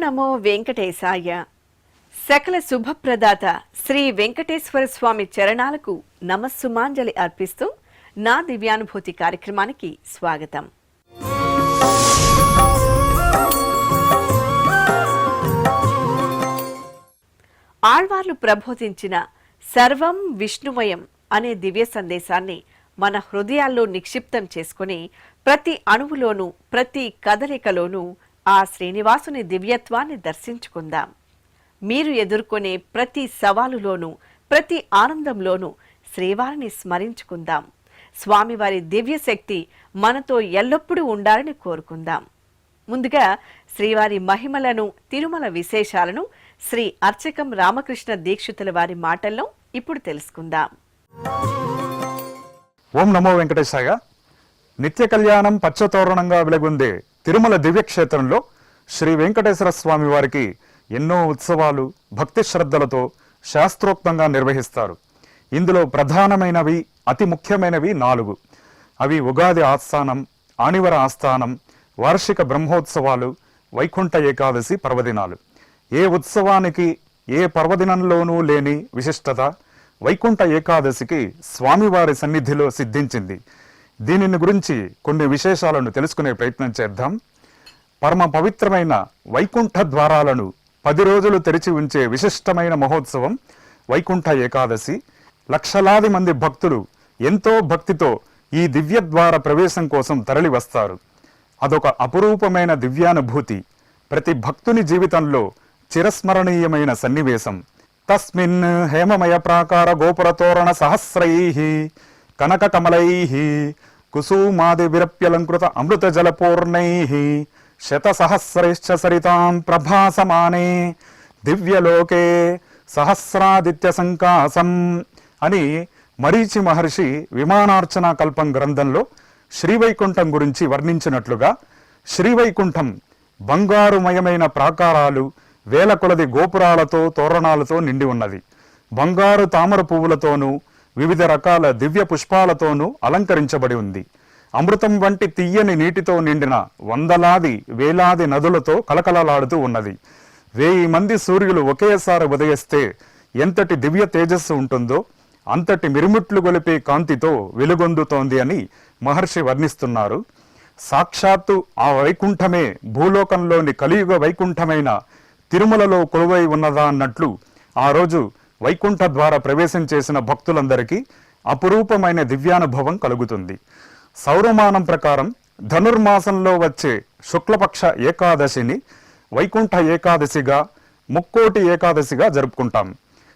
నమో వెంకటేశాయ. సకల శుభప్రదాత శ్రీ వెంకటేశ్వర స్వామి చరణాలకు నమస్సుమాంజలి అర్పిస్తూ నా దివ్యానుభూతి కార్యక్రమానికి స్వాగతం. ఆళ్వార్లు ప్రబోధించిన సర్వం విష్ణుమయం అనే దివ్య సందేశాన్ని మన హృదయాల్లో నిక్షిప్తం చేసుకుని ప్రతి అణువులోనూ ప్రతి కదలికలోనూ ఆ శ్రీనివాసుని దివ్యత్వాన్ని దర్శించుకుందాం. మీరు ఎదుర్కొనే ప్రతి సవాలులోనూ ప్రతి ఆనందంలోనూ శ్రీవారిని స్మరించుకుందాం. స్వామివారి దివ్యశక్తి మనతో ఎల్లప్పుడూ ఉండాలని కోరుకుందాం. ముందుగా శ్రీవారి మహిమలను, తిరుమల విశేషాలను శ్రీ అర్చకం రామకృష్ణ దీక్షితుల వారి మాటల్లో ఇప్పుడు తెలుసుకుందాం. ఓం నమో వెంకటేశాయ. నిత్య కళ్యాణం పచ్చతోరణంగా వెలుగొందే తిరుమల దివ్యక్షేత్రంలో శ్రీ వెంకటేశ్వర స్వామి వారికి ఎన్నో ఉత్సవాలు భక్తి శ్రద్ధలతో శాస్త్రోక్తంగా నిర్వహిస్తారు. ఇందులో ప్రధానమైనవి, అతి ముఖ్యమైనవి 4. అవి ఉగాది ఆస్థానం, ఆణివర ఆస్థానం, వార్షిక బ్రహ్మోత్సవాలు, వైకుంఠ ఏకాదశి పర్వదినాలు. ఏ ఉత్సవానికి ఏ పర్వదినంలోనూ లేని విశిష్టత వైకుంఠ ఏకాదశికి స్వామివారి సన్నిధిలో సిద్ధించింది. దీనిని గురించి కొన్ని విశేషాలను తెలుసుకునే ప్రయత్నం చేద్దాం. పరమ పవిత్రమైన వైకుంఠ ద్వారాలను 10 రోజులు తెరిచి ఉంచే విశిష్టమైన మహోత్సవం వైకుంఠ ఏకాదశి. లక్షలాది మంది భక్తులు ఎంతో భక్తితో ఈ దివ్య ద్వార ప్రవేశం కోసం తరలి వస్తారు. అదొక అపురూపమైన దివ్యానుభూతి. ప్రతి భక్తుని జీవితంలో చిరస్మరణీయమైన సన్నివేశం. తస్మిన్ హేమమయ ప్రాకార గోపుర తోరణ సహస్రైః కనక కమలైః కుసుమాది విరప్యలంకృత అమృత జలపూర్ణైః శతసహస్రైశ్చ సరితాం ప్రభాసమానే దివ్యలోకే సహస్రాదిత్య సంకాసం అని మరీచి మహర్షి విమానార్చన కల్పం గ్రంథంలో శ్రీవైకుంఠం గురించి వర్ణించినట్లుగా శ్రీవైకుంఠం బంగారుమయమైన ప్రాకారాలు, వేల కొలది గోపురాలతో తోరణాలతో నిండి ఉన్నది. బంగారు తామర పువ్వులతోనూ వివిధ రకాల దివ్య పుష్పాలతోనూ అలంకరించబడి ఉంది. అమృతం వంటి తీయని నీటితో నిండిన వందలాది వేలాది నదులతో కలకలలాడుతూ ఉన్నది. 1000 మంది సూర్యులు ఒకేసారి ఉదయిస్తే ఎంతటి దివ్య తేజస్సు ఉంటుందో అంతటి మిరుముట్లు గొలిపే కాంతితో వెలుగొందుతోంది అని మహర్షి వర్ణిస్తున్నారు. సాక్షాత్తు ఆ వైకుంఠమే భూలోకంలోని కలియుగ వైకుంఠమైన తిరుమలలో కొలువై ఉన్నదా అన్నట్లు ఆ రోజు వైకుంఠ ద్వారా ప్రవేశం చేసిన భక్తులందరికీ అపురూపమైన దివ్యానుభవం కలుగుతుంది. సౌరమానం ప్రకారం ధనుర్మాసంలో వచ్చే శుక్లపక్ష ఏకాదశిని వైకుంఠ ఏకాదశిగా, ముక్కోటి ఏకాదశిగా జరుపుకుంటాం.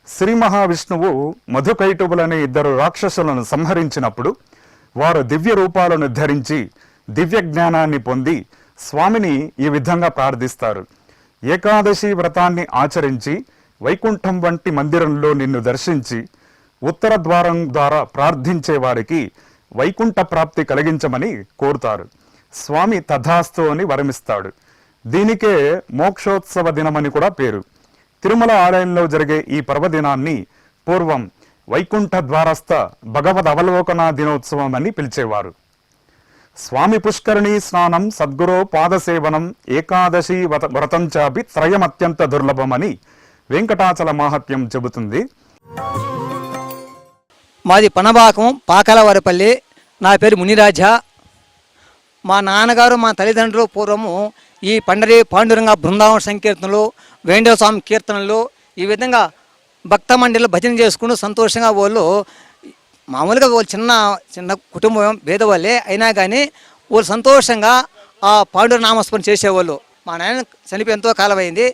శ్రీ మహావిష్ణువు మధుకైటబులనే 2 రాక్షసులను సంహరించినప్పుడు వారు దివ్య రూపాలను ధరించి దివ్య జ్ఞానాన్ని పొంది స్వామిని ఈ విధంగా ప్రార్థిస్తారు. ఏకాదశి వ్రతాన్ని ఆచరించి వైకుంఠం వంటి మందిరంలో నిన్ను దర్శించి ఉత్తర ద్వారం ద్వారా ప్రార్థించే వారికి వైకుంఠ ప్రాప్తి కలిగించమని కోరుతారు. స్వామి తథాస్తు అని వరమిస్తాడు. దీనికే మోక్షోత్సవ దినమని కూడా పేరు. తిరుమల ఆలయంలో జరిగే ఈ పర్వదినాన్ని పూర్వం వైకుంఠ ద్వారస్థ భగవద్ అవలోకన దినోత్సవం అని పిలిచేవారు. స్వామి పుష్కరిణీ స్నానం, సద్గురో పాదసేవనం, ఏకాదశి వ్రతం చాపి త్రయం అత్యంత దుర్లభమని వెంకటాచల మాహత్యం చెబుతుంది. మాది పనబాకం, పాకలవారిపల్లి. నా పేరు మునిరాజా. మా నాన్నగారు, మా తల్లిదండ్రులు పూర్వము ఈ పండరి పాండురంగ బృందావన సంకీర్తనలు, వేండవ స్వామి కీర్తనలు, ఈ విధంగా భక్త మండలిలో భజన చేసుకుంటూ సంతోషంగా వాళ్ళు మామూలుగా వాళ్ళు చిన్న కుటుంబం భేదవాళ్ళే అయినా కానీ వాళ్ళు సంతోషంగా ఆ పాండుర నామస్మరణ చేసేవాళ్ళు. మా నాయన చనిపోయి ఎంతో కాలం అయింది.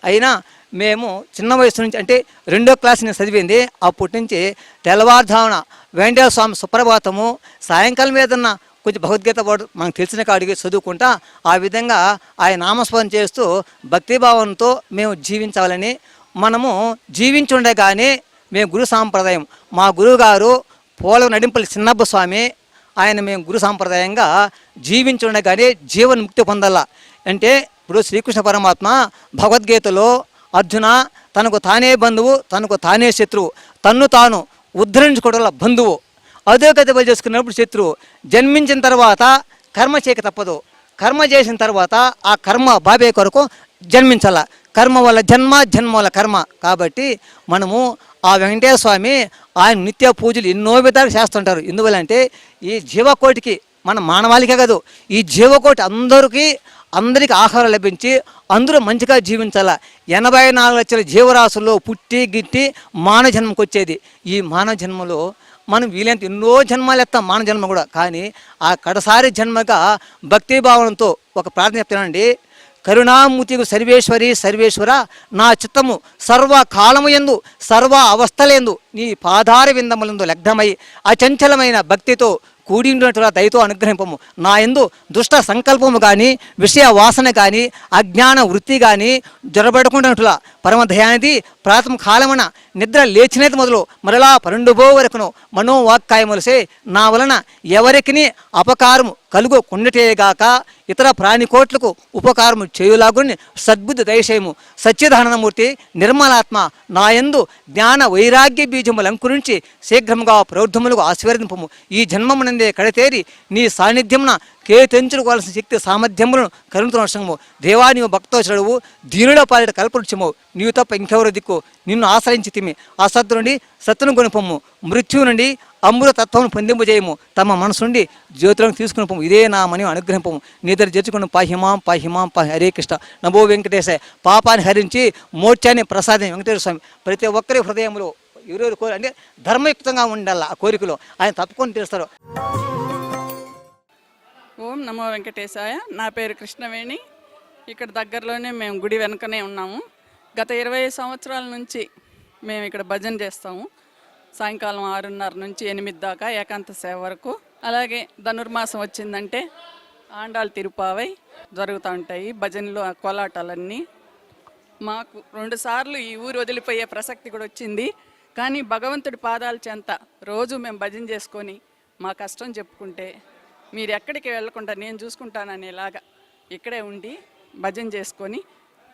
అయినా మేము చిన్న వయసు నుంచి, అంటే 2వ క్లాస్ నేను చదివింది, అప్పటి నుంచి తెల్లవారుజామున వెంకటేశ్వర స్వామి సుప్రభాతము, సాయంకాలం ఏదన్నా కొంచెం భగవద్గీత మనకు తెలిసిన కాడికి చదువుకుంటా ఆ విధంగా ఆయన నామస్మరణ చేస్తూ భక్తిభావంతో మేము జీవించాలని, మనము జీవించుండగానే మేము గురు సాంప్రదాయం, మా గురువుగారు పోలవ నడింపల్లి చిన్నప్ప స్వామి, ఆయన మేము గురు సాంప్రదాయంగా జీవించుండగానే జీవన్ముక్తి పొందాల. అంటే ఇప్పుడు శ్రీకృష్ణ పరమాత్మ భగవద్గీతలో అర్జున తనకు తానే బంధువు, తనకు తానే శత్రువు, తన్ను తాను ఉద్ధరించుకోవడం బంధువు, అదే కథ చేసుకున్నప్పుడు శత్రువు. జన్మించిన తర్వాత కర్మ చేయక తప్పదు. కర్మ చేసిన తర్వాత ఆ కర్మ బాబే కొరకు జన్మించాల. కర్మ వల్ల జన్మ, జన్మ వల్ల కర్మ. కాబట్టి మనము ఆ వెంకటేశ్వర స్వామి ఆయన నిత్య పూజలు ఎన్నో విధాలు చేస్తుంటారు. ఎందువల్లంటే ఈ జీవకోటికి, మన మానవాళికే కాదు, ఈ జీవకోటి అందరికీ ఆహారం లభించి అందరూ మంచిగా జీవించాల. 84 లక్షల జీవరాశుల్లో పుట్టి గిట్టి మానవ జన్మకు వచ్చేది. ఈ మానవ జన్మలో మనం వీలైనంత ఎన్నో జన్మలు ఎత్తాం, మానవ జన్మ కూడా. కానీ ఆ కడసారి జన్మగా భక్తిభావనతో ఒక ప్రార్థన చెప్తానండి. కరుణామూర్తికు సర్వేశ్వరి సర్వేశ్వర, నా చిత్తము సర్వకాలము యందు సర్వ అవస్థలందు నీ పాదార విందములందు లగ్నమై అచంచలమైన భక్తితో కూడి ఉన్నట్టుగా దయతో అనుగ్రహింపము. నా యందు దుష్ట సంకల్పము కానీ, విషయ వాసన కానీ, అజ్ఞాన వృత్తి కానీ జొరబడకుండా పరమ దయానిధి ప్రాథమ కాలమున నిద్ర లేచినది మొదలు మరలా 12 వరకును మనోవాక్కాయములసే నా వలన ఎవరికి అపకారము కలుగుకుండటేగాక ఇతర ప్రాణికోట్లకు ఉపకారము చేయులాగుని సద్బుద్ధి దయచేయము. సచ్చిదానందమూర్తి నిర్మలాత్మ నాయందు జ్ఞాన వైరాగ్య బీజములు అంకురించి శీఘ్రముగా ప్రౌఢములకు ఆశీర్వదింపము. ఈ జన్మమునందే కడతేరి నీ సాన్నిధ్యమున కేతెంచుకోవాల్సిన శక్తి సామర్థ్యములను కరుణించము. దేవా, నీవు భక్తోచరుడువు, దీనుల పాలిట కల్పరుచము. నీవు తప్ప ఇంకెవరు దిక్కు, నిన్ను ఆశ్రయించి తిమి. ఆ సత్తు నుండి సత్తును కొనిపొమ్ము, మృత్యు నుండి అమృత తత్వమును పొందింపజేయము. తమ మనసు నుండి జ్యోతులను తీసుకుని పొమ్ము. ఇదే నా మని అనుగ్రహింపము. నీ దగ్గర చేర్చుకుని పాహిమాం పాహిమాం పాహి. హరే కృష్ణ. నమో వెంకటేశ. పాపాన్ని హరించి మోక్షాన్ని ప్రసాదం వెంకటేశ్వర స్వామి. ప్రతి ఒక్కరి హృదయంలో ఎవరెవరు కోరి అంటే ధర్మయుక్తంగా ఉండాలి. ఆ కోరికలో ఆయన తప్పుకొని తీరుస్తారు. ఓం నమో వెంకటేశాయ. నా పేరు కృష్ణవేణి. ఇక్కడ దగ్గరలోనే మేము గుడి వెనుకనే ఉన్నాము. గత 20 సంవత్సరాల నుంచి మేము ఇక్కడ భజన చేస్తాము. సాయంకాలం 6:30 నుంచి 8 దాకా ఏకాంత సేవ వరకు. అలాగే ధనుర్మాసం వచ్చిందంటే ఆండాళ్ళు తిరుపావై జరుగుతూ ఉంటాయి. భజనలు, కోలాటాలన్నీ. మాకు 2 సార్లు ఈ ఊరు వదిలిపోయే ప్రసక్తి కూడా వచ్చింది. కానీ భగవంతుడి పాదాల చెంత రోజు మేము భజన చేసుకొని మా కష్టం చెప్పుకుంటే మీరు ఎక్కడికి వెళ్ళకుండా నేను చూసుకుంటాననేలాగా ఇక్కడే ఉండి భజన చేసుకొని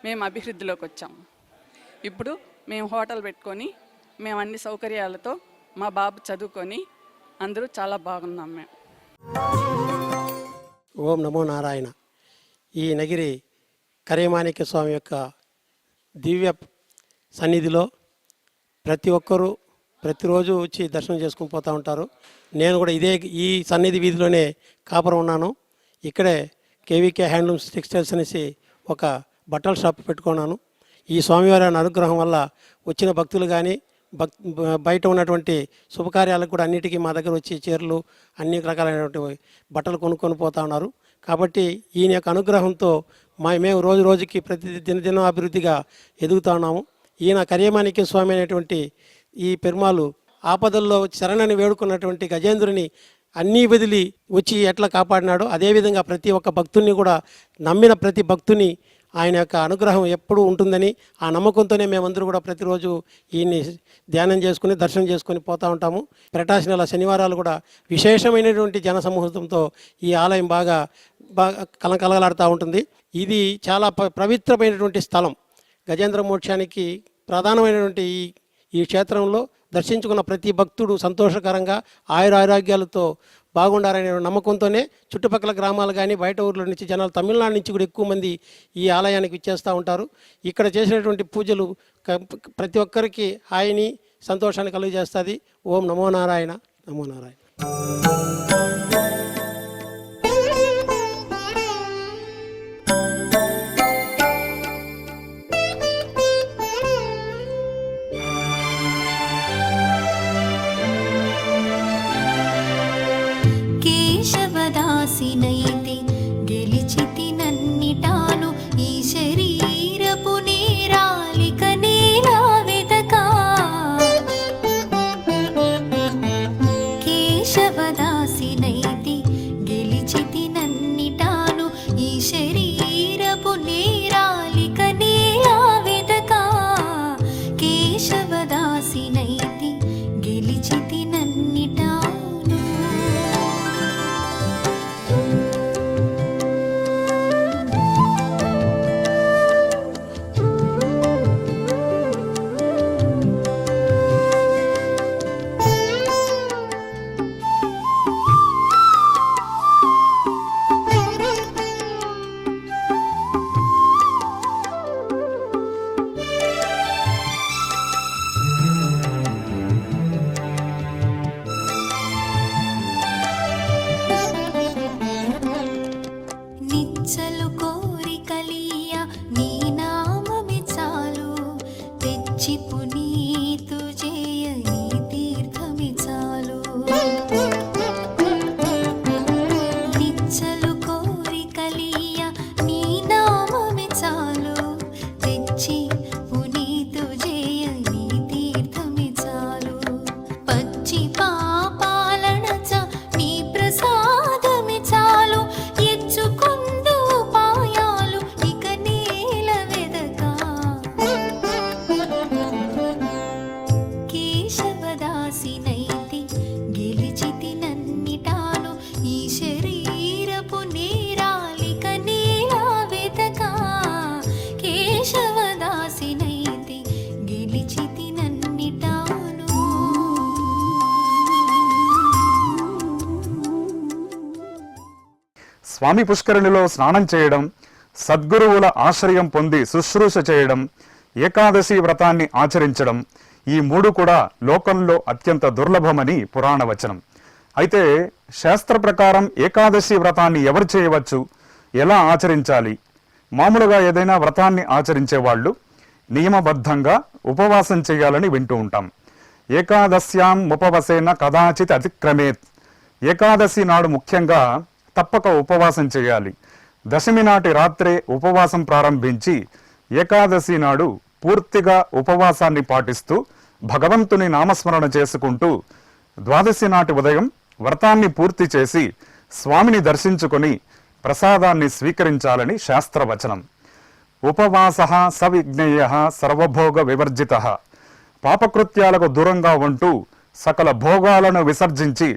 మేము అభివృద్ధిలోకి వచ్చాము. ఇప్పుడు మేము హోటల్ పెట్టుకొని మేము అన్ని సౌకర్యాలతో మా బాబు చదువుకొని అందరూ చాలా బాగున్నాం మేము. ఓం నమో నారాయణ. ఈ నగిరి కరేమాణిక్య స్వామి యొక్క దివ్య సన్నిధిలో ప్రతి ఒక్కరూ ప్రతిరోజు వచ్చి దర్శనం చేసుకుని పోతూ ఉంటారు. నేను కూడా ఈ సన్నిధి వీధిలోనే కాపురం ఉన్నాను. ఇక్కడే కేవీకే హ్యాండ్లూమ్స్ టెక్స్టైల్స్ అనేసి ఒక బట్టల షాప్ పెట్టుకున్నాను. ఈ స్వామివారి అనుగ్రహం వల్ల వచ్చిన భక్తులు కానీ బయట ఉన్నటువంటి శుభకార్యాలకు కూడా అన్నిటికీ మా దగ్గర వచ్చి చీరలు అన్ని రకాలైనటువంటి బట్టలు కొనుక్కొని పోతూ ఉన్నారు. కాబట్టి ఈయన యొక్క అనుగ్రహంతో మేము రోజు రోజుకి ప్రతి దినదినం అభివృద్ధిగా ఎదుగుతూ ఉన్నాము. ఈయన కరేమాణిక్య స్వామి అనేటువంటి ఈ పెరుమాలు ఆపదల్లో శరణని వేడుకున్నటువంటి గజేంద్రుని అన్నీ వదిలి వచ్చి ఎట్లా కాపాడినాడో అదేవిధంగా ప్రతి ఒక్క భక్తుని కూడా నమ్మిన ప్రతి భక్తుని ఆయన యొక్క అనుగ్రహం ఎప్పుడూ ఉంటుందని ఆ నమ్మకంతోనే మేమందరూ కూడా ప్రతిరోజు ఈయన్ని ధ్యానం చేసుకుని దర్శనం చేసుకొని పోతూ ఉంటాము. ప్రకాశ నెల శనివారాలు కూడా విశేషమైనటువంటి జనసమూహంతో ఈ ఆలయం బాగా కలకలలాడుతూ ఉంటుంది. ఇది చాలా పవిత్రమైనటువంటి స్థలం. గజేంద్ర మోక్షానికి ప్రధానమైనటువంటి ఈ క్షేత్రంలో దర్శించుకున్న ప్రతి భక్తుడు సంతోషకరంగా ఆయురారోగ్యాలతో బాగుండాలనే నమ్మకంతోనే చుట్టుపక్కల గ్రామాలు కానీ బయట ఊర్ల నుంచి జనాలు తమిళనాడు నుంచి కూడా ఎక్కువ మంది ఈ ఆలయానికి విచ్చేస్తూ ఉంటారు. ఇక్కడ చేసినటువంటి పూజలు ప్రతి ఒక్కరికి హాయిని సంతోషాన్ని కలుగజేస్తుంది. ఓం నమో నారాయణ. నమో నారాయణ. కేశవదాసినైతే గెలిచితి నన్నిటాను ఈ శరీరపు నేరాలిక నేలా వెదకా. కేశవదాసినైతే గెలిచితి నన్నిటాను ఈ శరీరపు నేరాలిక నేలా వెదకా. కేశవదాసినైతే గెలిచితి నన్నిటాను. స్వామి పుష్కరిణిలో స్నానం చేయడం, సద్గురువుల ఆశ్రయం పొంది శుశ్రూష చేయడం, ఏకాదశి వ్రతాన్ని ఆచరించడం, ఈ మూడు కూడా లోకంలో అత్యంత దుర్లభమని పురాణ వచనం. అయితే శాస్త్ర ప్రకారం ఏకాదశి వ్రతాన్ని ఎవరు చేయవచ్చు, ఎలా ఆచరించాలి? మామూలుగా ఏదైనా వ్రతాన్ని ఆచరించే వాళ్ళు నియమబద్ధంగా ఉపవాసం చేయాలని వింటూ ఉంటాం. ఏకాదశ్యాం ఉపవసేన కదాచిత్ అతిక్రమేత్. ఏకాదశి నాడు ముఖ్యంగా తప్పక ఉపవాసం చేయాలి. దశమి నాటి రాత్రే ఉపవాసం ప్రారంభించి ఏకాదశి నాడు పూర్తిగా ఉపవాసాన్ని పాటిస్తూ భగవంతుని నామస్మరణ చేసుకుంటూ ద్వాదశి నాటి ఉదయం వ్రతాన్ని పూర్తి చేసి స్వామిని దర్శించుకొని ప్రసాదాన్ని స్వీకరించాలని శాస్త్రవచనం. ఉపవాస సవిజ్ఞేయ సర్వభోగ వివర్జిత. పాపకృత్యాలకు దూరంగా ఉంటూ సకల భోగాలను విసర్జించి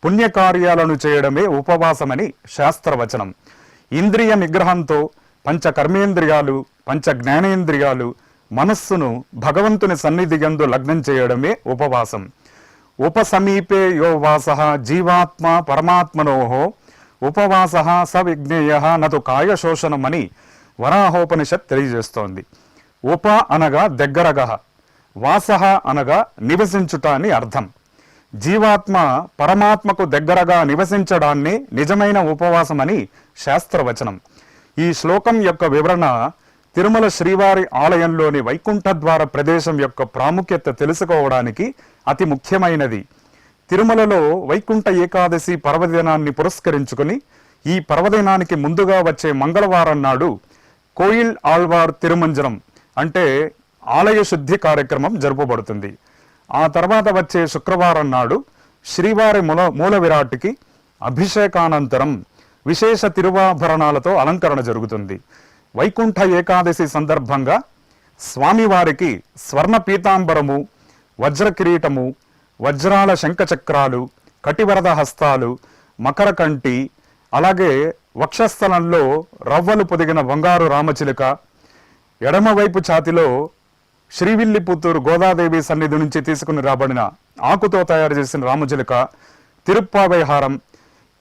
పుణ్యకార్యాలను చేయడమే ఉపవాసమని శాస్త్రవచనం. ఇంద్రియ నిగ్రహంతో పంచ కర్మేంద్రియాలు, పంచ జ్ఞానేంద్రియాలు, మనస్సును భగవంతుని సన్నిధి యందు లగ్నం చేయడమే ఉపవాసం. ఉపసమీపే యో వాస జీవాత్మ పరమాత్మనోహో ఉపవాస సవిజ్ఞేయ నతు కాయశోషణమని వరాహోపనిషత్ తెలియజేస్తోంది. ఉప అనగా దగ్గరగా, వాస అనగా నివసించుట అని అర్థం. జీవాత్మ పరమాత్మకు దగ్గరగా నివసించడాన్ని నిజమైన ఉపవాసమని శాస్త్రవచనం. ఈ శ్లోకం యొక్క వివరణ తిరుమల శ్రీవారి ఆలయంలోని వైకుంఠ ద్వార ప్రదేశం యొక్క ప్రాముఖ్యత తెలుసుకోవడానికి అతి ముఖ్యమైనది. తిరుమలలో వైకుంఠ ఏకాదశి పర్వదినాన్ని పురస్కరించుకుని ఈ పర్వదినానికి ముందుగా వచ్చే మంగళవారం నాడు కోయిల్ ఆళ్వార్ తిరుమంజనం అంటే ఆలయ శుద్ధి కార్యక్రమం జరుపబడుతుంది. ఆ తర్వాత వచ్చే శుక్రవారం నాడు శ్రీవారి మూల విరాట్కి అభిషేకానంతరం విశేష తిరువాభరణాలతో అలంకరణ జరుగుతుంది. వైకుంఠ ఏకాదశి సందర్భంగా స్వామివారికి స్వర్ణ పీతాంబరము, వజ్ర కిరీటము, వజ్రాల శంఖచక్రాలు, కటివరద హస్తాలు, మకర కంటి, అలాగే వక్షస్థలంలో రవ్వలు పొదిగిన బంగారు రామచిలుక, ఎడమవైపు ఛాతిలో శ్రీవిల్లిపుత్తూరు గోదాదేవి సన్నిధి నుంచి తీసుకుని రాబడిన ఆకుతో తయారు చేసిన రామచిలుక, తిరుప్పావై హారం,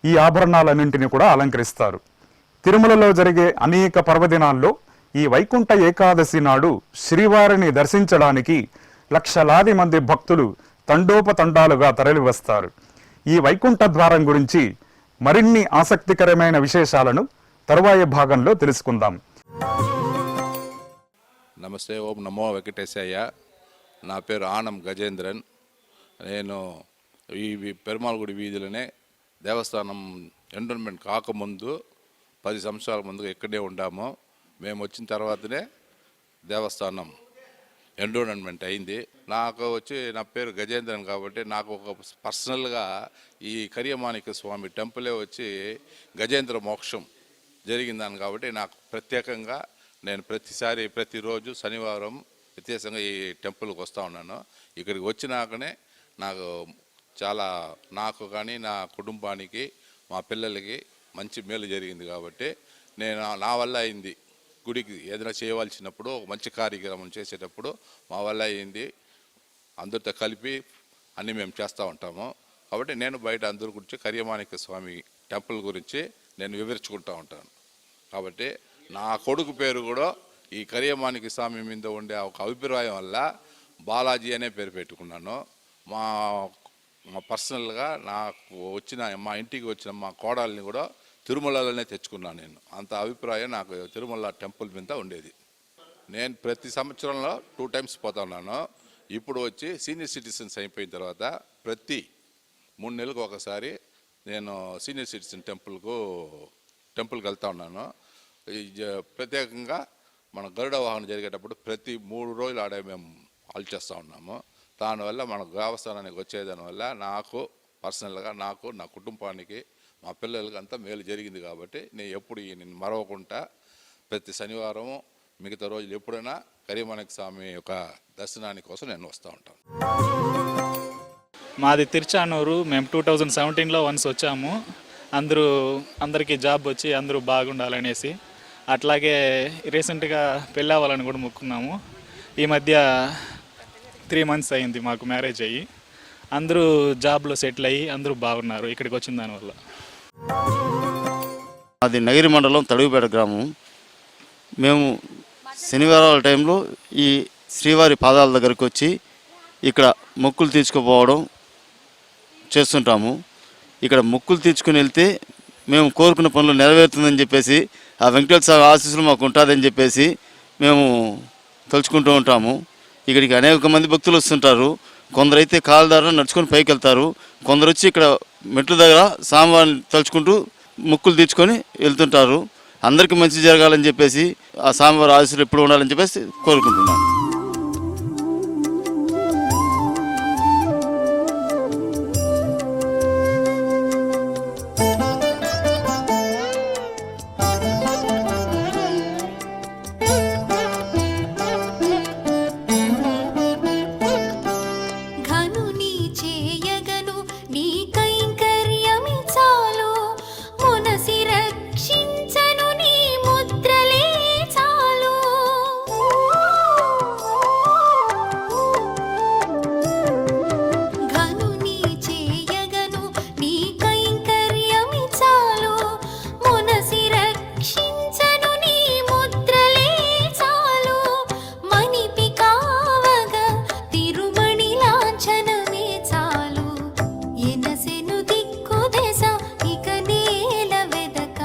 ఈ ఆభరణాలన్నింటినీ కూడా అలంకరిస్తారు. తిరుమలలో జరిగే అనేక పర్వదినాల్లో ఈ వైకుంఠ ఏకాదశి నాడు శ్రీవారిని దర్శించడానికి లక్షలాది మంది భక్తులు తండోపతండాలుగా తరలివస్తారు. ఈ వైకుంఠ ద్వారం గురించి మరిన్ని ఆసక్తికరమైన విశేషాలను తరువాయి భాగంలో తెలుసుకుందాం. నమస్తే, ఓం నమో వెంకటేశయ్య. నా పేరు ఆనం గజేంద్రన్. నేను ఈ పెరుమాళ్ గుడి వీధిలోనే దేవస్థానం ఎండోన్మెంట్ కాకముందు 10 సంవత్సరాల ముందు ఇక్కడే ఉండాము. మేము వచ్చిన తర్వాతనే దేవస్థానం ఎండోన్మెంట్ అయింది. నాకు వచ్చి నా పేరు గజేంద్రన్ కాబట్టి నాకు ఒక పర్సనల్గా ఈ కరియమాణిక్య స్వామి టెంపులే వచ్చి గజేంద్ర మోక్షం జరిగిందని కాబట్టి నాకు ప్రత్యేకంగా నేను ప్రతిరోజు శనివారం వ్యత్యాసంగా ఈ టెంపుల్కి వస్తూ ఉన్నాను. ఇక్కడికి వచ్చినాకనే నాకు కానీ నా కుటుంబానికి మా పిల్లలకి మంచి మేలు జరిగింది కాబట్టి నా వల్ల అయింది. గుడికి ఏదైనా చేయవలసినప్పుడు ఒక మంచి కార్యక్రమం చేసేటప్పుడు మా వల్ల అయింది. అందరితో కలిపి అన్నీ మేము చేస్తూ ఉంటాము. కాబట్టి నేను బయట అందరి గురించి కరియమాణిక్య స్వామి టెంపుల్ గురించి నేను వివరించుకుంటూ ఉంటాను. కాబట్టి నా కొడుకు పేరు కూడా ఈ కరియమాణిక్య స్వామి మీద ఉండే ఒక అభిప్రాయం వల్ల బాలాజీ అనే పేరు పెట్టుకున్నాను. మా పర్సనల్గా మా ఇంటికి వచ్చిన మా కోడల్ని కూడా తిరుమలలోనే తెచ్చుకున్నాను. నేను అంత అభిప్రాయం నాకు తిరుమల టెంపుల్ మీద ఉండేది. నేను ప్రతి సంవత్సరంలో 2 టైమ్స్ పోతా ఉన్నాను. ఇప్పుడు వచ్చి సీనియర్ సిటిజన్స్ అయిపోయిన తర్వాత ప్రతి 3 నెలలకు ఒకసారి నేను సీనియర్ సిటిజన్ టెంపుల్కి వెళ్తా ఉన్నాను. ప్రత్యేకంగా మన గరుడ వాహనం జరిగేటప్పుడు ప్రతి 3 రోజులు ఆడే మేము హాల్ చేస్తూ ఉన్నాము. దానివల్ల మన దేవస్థానానికి వచ్చేదానివల్ల నాకు పర్సనల్గా నా కుటుంబానికి మా పిల్లలకి అంతా మేలు జరిగింది. కాబట్టి నేను మరవకుండా ప్రతి శనివారము మిగతా రోజులు ఎప్పుడైనా కరియమాణిక్య స్వామి యొక్క దర్శనానికి కోసం నేను వస్తూ ఉంటాను. మాది తిరుచానూరు. మేము 2017లో వన్స్ వచ్చాము. అందరికీ జాబ్ వచ్చి అందరూ బాగుండాలనేసి. అట్లాగే రీసెంట్గా పెళ్ళి అవ్వాలని కూడా మొక్కున్నాము. ఈ మధ్య 3 మంత్స్ అయింది మాకు మ్యారేజ్ అయ్యి. అందరూ జాబ్లో సెటిల్ అయ్యి అందరూ బాగున్నారు ఇక్కడికి వచ్చిన దానివల్ల. అది నగిరి మండలం తడుగుపేట గ్రామం. మేము శనివారాల టైంలో ఈ శ్రీవారి పాదాల దగ్గరకు వచ్చి ఇక్కడ మొక్కులు తీర్చుకుపోవడం చేస్తుంటాము. ఇక్కడ మొక్కులు తీర్చుకుని వెళ్తే మేము కోరుకున్న పనులు నెరవేరుతుందని చెప్పేసి ఆ వెంకటేశ్వర స్వామి ఆశీస్సులు మాకు ఉంటుందని చెప్పేసి మేము తలుచుకుంటూ ఉంటాము. ఇక్కడికి అనేక మంది భక్తులు వస్తుంటారు. కొందరైతే కాళ్ళ ద్వారా నడుచుకొని పైకి వెళ్తారు. కొందరు వచ్చి ఇక్కడ మెట్ల దగ్గర స్వామివారిని తలుచుకుంటూ మొక్కులు తీర్చుకొని వెళ్తుంటారు. అందరికీ మంచి జరగాలని చెప్పేసి ఆ స్వామివారి ఆశీస్సులు ఎప్పుడు ఉండాలని చెప్పేసి కోరుకుంటున్నాను. ఘనుని చేయగను నీ కైంకర్యమి చాలు మునసి రక్షించను నీ ముద్రలే చాలు ఘనుని చేయగను నీ కైంకర్యమి చాలు మునసి రక్షించను నీ ముద్రలే చాలు మణిపి కావగ తిరుమణి లాంఛనమే చాలు ఎనసెను దిక్కు దెస ఇక నేల వెదక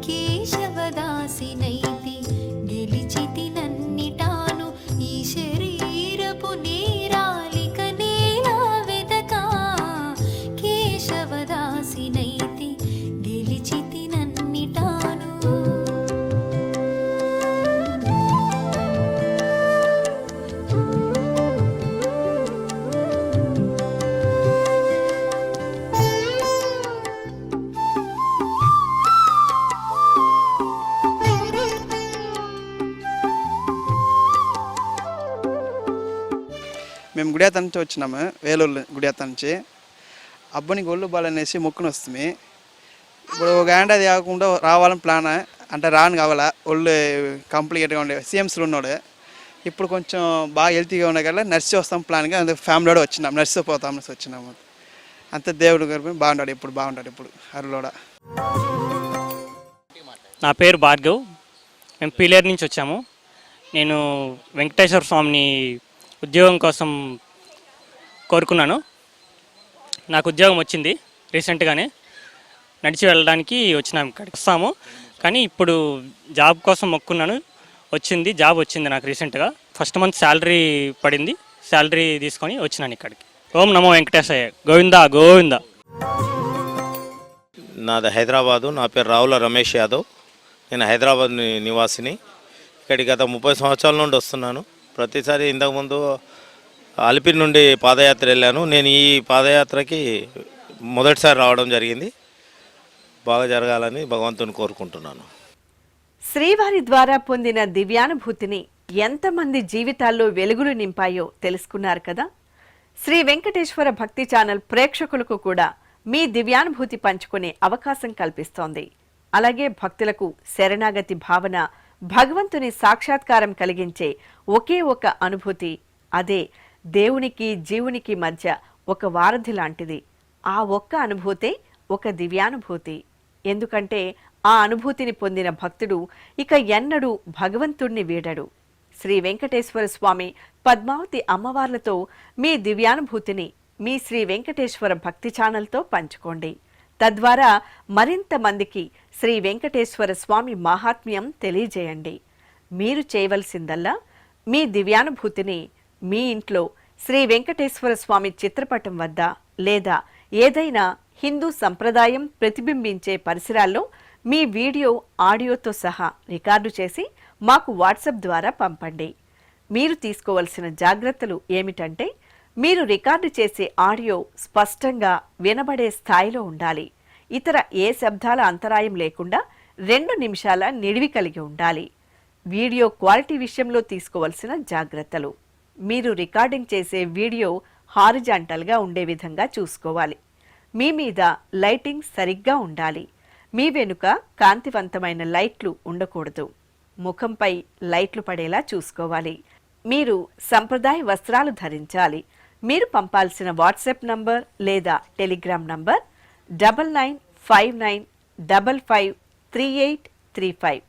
కేశవదాసినైతి గెలిచితి నన్నిటాను ఈ శరీరపు నేరాలిక నేల వెదక కేశవదాసినైతి గెలిచితి నన్నిటాను మేము గుడియాత నుంచి వచ్చినాము, వేలూరు గుడియాత నుంచి. అబ్బనికి ఒళ్ళు బాలనేసి మొక్కుని వస్తుంది. ఇప్పుడు ఒక ఏడాది కాకుండా రావాలని ప్లాన్, అంటే రాను కావాలా, ఒళ్ళు కంప్లీట్గా ఉండే సీఎంసీలో ఉన్నాడు. ఇప్పుడు కొంచెం బాగా హెల్తీగా ఉండే కదా నర్సి వస్తాం ప్లాన్గా, అందుకు ఫ్యామిలీలో వచ్చినాం, నర్సి పోతాం వచ్చినాము. అంతే దేవుడు గారు బాగుంటాడు, ఇప్పుడు బాగుంటాడు ఇప్పుడు అరులోడ. నా పేరు భార్గవ్. మేము పీలేరు నుంచి వచ్చాము. నేను వెంకటేశ్వర స్వామిని ఉద్యోగం కోసం కోరుకున్నాను. నాకు ఉద్యోగం వచ్చింది రీసెంట్గానే. నడిచి వెళ్ళడానికి వచ్చినాము, ఇక్కడికి వస్తాము. కానీ ఇప్పుడు జాబ్ కోసం మొక్కున్నాను, వచ్చింది, జాబ్ వచ్చింది నాకు రీసెంట్గా. ఫస్ట్ మంత్ శాలరీ పడింది, శాలరీ తీసుకొని వచ్చినాను ఇక్కడికి. ఓం నమో వెంకటేశయ్య, గోవిందా గోవిందా. నాది హైదరాబాదు. నా పేరు రావుల రమేష్ యాదవ్. నేను హైదరాబాద్ నివాసిని. ఇక్కడికి గత 30 సంవత్సరాల నుండి వస్తున్నాను. ప్రతిసారి ఇంతకుముందు అలిపిరి నుండి పాదయాత్ర వెళ్ళాను. నేను ఈ పాదయాత్రకి మొదటిసారి రావడం జరిగింది. బాగా జరగాలని భగవంతుని కోరుకుంటున్నాను. శ్రీవారి ద్వారా పొందిన దివ్యానుభూతిని ఎంతమంది జీవితాల్లో వెలుగులు నింపాయో తెలుసుకున్నారు కదా. శ్రీ వెంకటేశ్వర భక్తి ఛానల్ ప్రేక్షకులకు కూడా మీ దివ్యానుభూతి పంచుకునే అవకాశం కల్పిస్తోంది. అలాగే భక్తులకు శరణాగతి భావన, భగవంతుని సాక్షాత్కారం కలిగించే ఒకే ఒక అనుభూతి, అదే దేవునికి జీవునికి మధ్య ఒక వారధి లాంటిది. ఆ ఒక్క అనుభూతే ఒక దివ్యానుభూతి. ఎందుకంటే ఆ అనుభూతిని పొందిన భక్తుడు ఇక ఎన్నడూ భగవంతుణ్ణి వీడడు. శ్రీ వెంకటేశ్వర స్వామి, పద్మావతి అమ్మవార్లతో మీ దివ్యానుభూతిని మీ శ్రీ వెంకటేశ్వర భక్తి ఛానల్తో పంచుకోండి. తద్వారా మరింత మందికి శ్రీ వెంకటేశ్వర స్వామి మహాత్మ్యం తెలియజేయండి. మీరు చేయవలసిందల్లా మీ దివ్యానుభూతిని మీ ఇంట్లో శ్రీ వెంకటేశ్వర స్వామి చిత్రపటం వద్ద లేదా ఏదైనా హిందూ సంప్రదాయం ప్రతిబింబించే పరిసరాల్లో మీ వీడియో, ఆడియోతో సహా రికార్డు చేసి మాకు వాట్సాప్ ద్వారా పంపండి. మీరు తీసుకోవలసిన జాగ్రత్తలు ఏమిటంటే, మీరు రికార్డు చేసే ఆడియో స్పష్టంగా వినబడే స్థాయిలో ఉండాలి. ఇతర ఏ శబ్దాల అంతరాయం లేకుండా 2 నిమిషాల నిడివి కలిగి ఉండాలి. వీడియో క్వాలిటీ విషయంలో తీసుకోవలసిన జాగ్రత్తలు: మీరు రికార్డింగ్ చేసే వీడియో హారిజాంటల్గా ఉండే విధంగా చూసుకోవాలి. మీ మీద లైటింగ్ సరిగ్గా ఉండాలి. మీ వెనుక కాంతివంతమైన లైట్లు ఉండకూడదు. ముఖంపై లైట్లు పడేలా చూసుకోవాలి. మీరు సంప్రదాయ వస్త్రాలు ధరించాలి. మీరు పంపాల్సిన వాట్సాప్ నంబర్ లేదా టెలిగ్రామ్ నంబర్ 9959553835.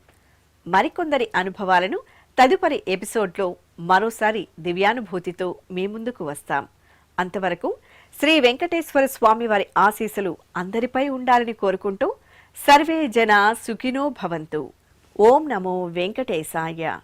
మరికొందరి అనుభవాలను తదుపరి ఎపిసోడ్లో మరోసారి దివ్యానుభూతితో మీ ముందుకు వస్తాం. అంతవరకు శ్రీ వెంకటేశ్వర స్వామి వారి ఆశీస్సులు అందరిపై ఉండాలని కోరుకుంటూ సర్వే జన సుఖినో భవంతు. ఓం నమో వెంకటేశాయ.